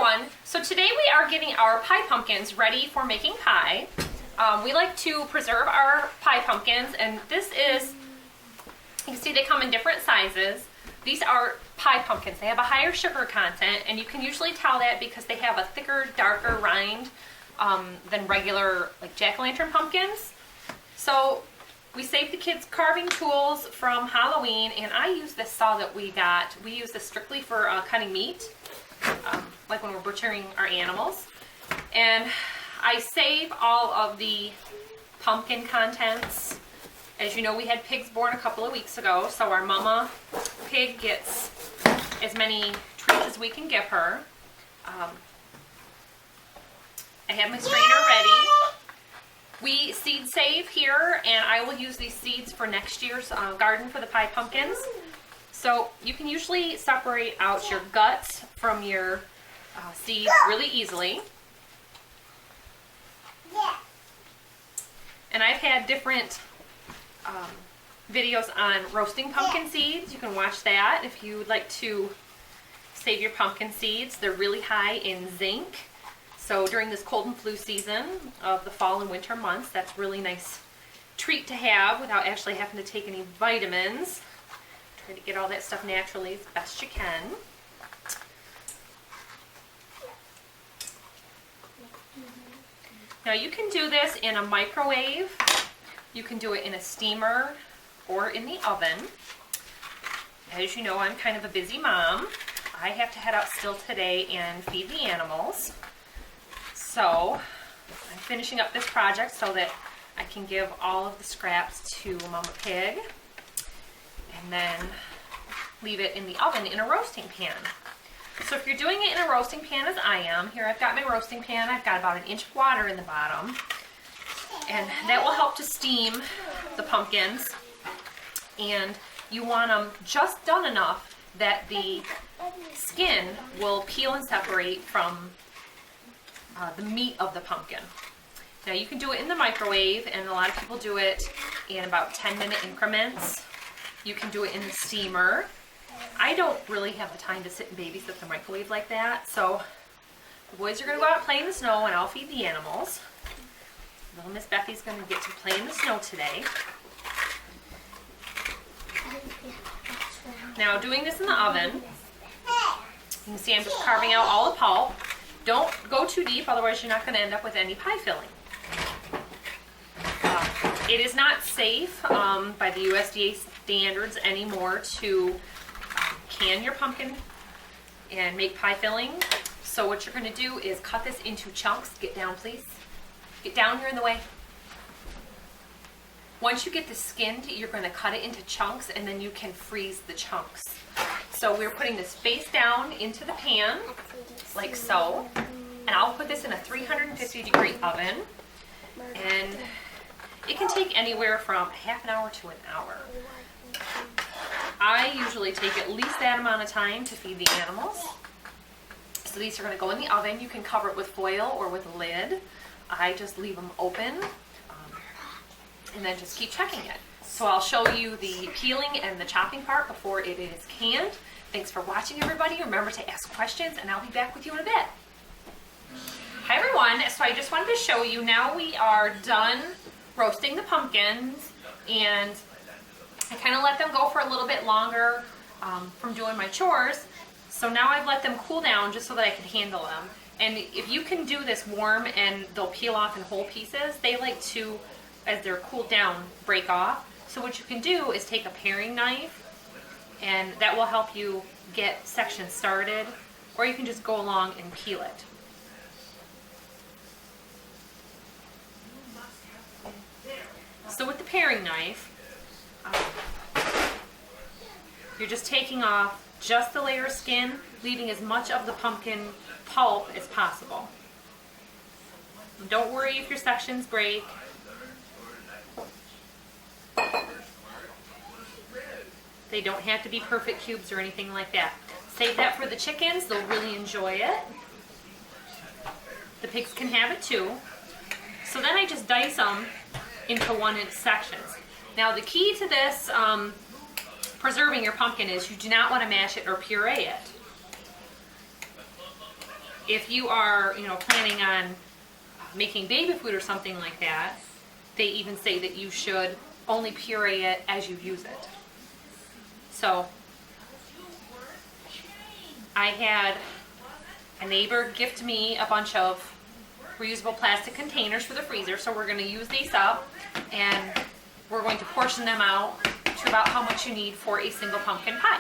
everyone, so today we are getting our pie pumpkins ready for making pie. We like to preserve our pie pumpkins, and this is, you can see they come in different sizes. These are pie pumpkins. They have a higher sugar content, and you can usually tell that because they have a thicker, darker rind than regular like jack-o'-lantern pumpkins. So we saved the kids carving tools from Halloween, and I use this saw that we got. We use this strictly for cutting meat, like when we're butchering our animals. And I save all of the pumpkin contents. As you know, we had pigs born a couple of weeks ago, so our mama pig gets as many treats as we can give her. I have my strainer ready. We seed save here, and I will use these seeds for next year's garden for the pie pumpkins. So you can usually separate out your guts from your seeds really easily. And I've had different videos on roasting pumpkin seeds. You can watch that if you would like to save your pumpkin seeds. They're really high in zinc. So during this cold and flu season of the fall and winter months, that's a really nice treat to have without actually having to take any vitamins. Try to get all that stuff naturally as best you can. Now you can do this in a microwave, you can do it in a steamer, or in the oven. As you know, I'm kind of a busy mom. I have to head out still today and feed the animals. So I'm finishing up this project so that I can give all of the scraps to Mama Pig and then leave it in the oven in a roasting pan. So if you're doing it in a roasting pan as I am, here I've got my roasting pan. I've got about 1 inch of water in the bottom, and that will help to steam the pumpkins. And you want them just done enough that the skin will peel and separate from the meat of the pumpkin. Now you can do it in the microwave, and a lot of people do it in about 10-minute increments. You can do it in the steamer. I don't really have the time to sit and babysit the microwave like that, so the boys are going to go out and play in the snow, and I'll feed the animals. Little Miss Bethy's going to get to play in the snow today. Now doing this in the oven, you can see I'm just carving out all the pulp. Don't go too deep, otherwise you're not going to end up with any pie filling. It is not safe by the USDA standards anymore to can your pumpkin and make pie filling. So what you're going to do is cut this into chunks. Get down, please. Get down, you're in the way. Once you get the skinned, you're going to cut it into chunks, and then you can freeze the chunks. So we're putting this face down into the pan, like so. And I'll put this in a 350-degree oven. And it can take anywhere from half an hour to an hour. I usually take at least that amount of time to feed the animals. So these are going to go in the oven. You can cover it with foil or with a lid. I just leave them open and then just keep checking it. So I'll show you the peeling and the chopping part before it is canned. Thanks for watching, everybody. Remember to ask questions, and I'll be back with you in a bit. Hi everyone, so I just wanted to show you, now we are done roasting the pumpkins, and I kind of let them go for a little bit longer from doing my chores. So now I've let them cool down just so that I can handle them. And if you can do this warm and they'll peel off in whole pieces, they like to, as they're cooled down, break off. So what you can do is take a paring knife, and that will help you get sections started, or you can just go along and peel it. So with the paring knife, you're just taking off just the layer of skin, leaving as much of the pumpkin pulp as possible. Don't worry if your sections break. They don't have to be perfect cubes or anything like that. Save that for the chickens, they'll really enjoy it. The pigs can have it too. So then I just dice them into 1-inch sections. Now the key to this preserving your pumpkin is you do not want to mash it or puree it. if you are, planning on making baby food or something like that, they even say that you should only puree it as you use it. So I had a neighbor gift me a bunch of reusable plastic containers for the freezer, so we're going to use these up and we're going to portion them out to about how much you need for a single pumpkin pie.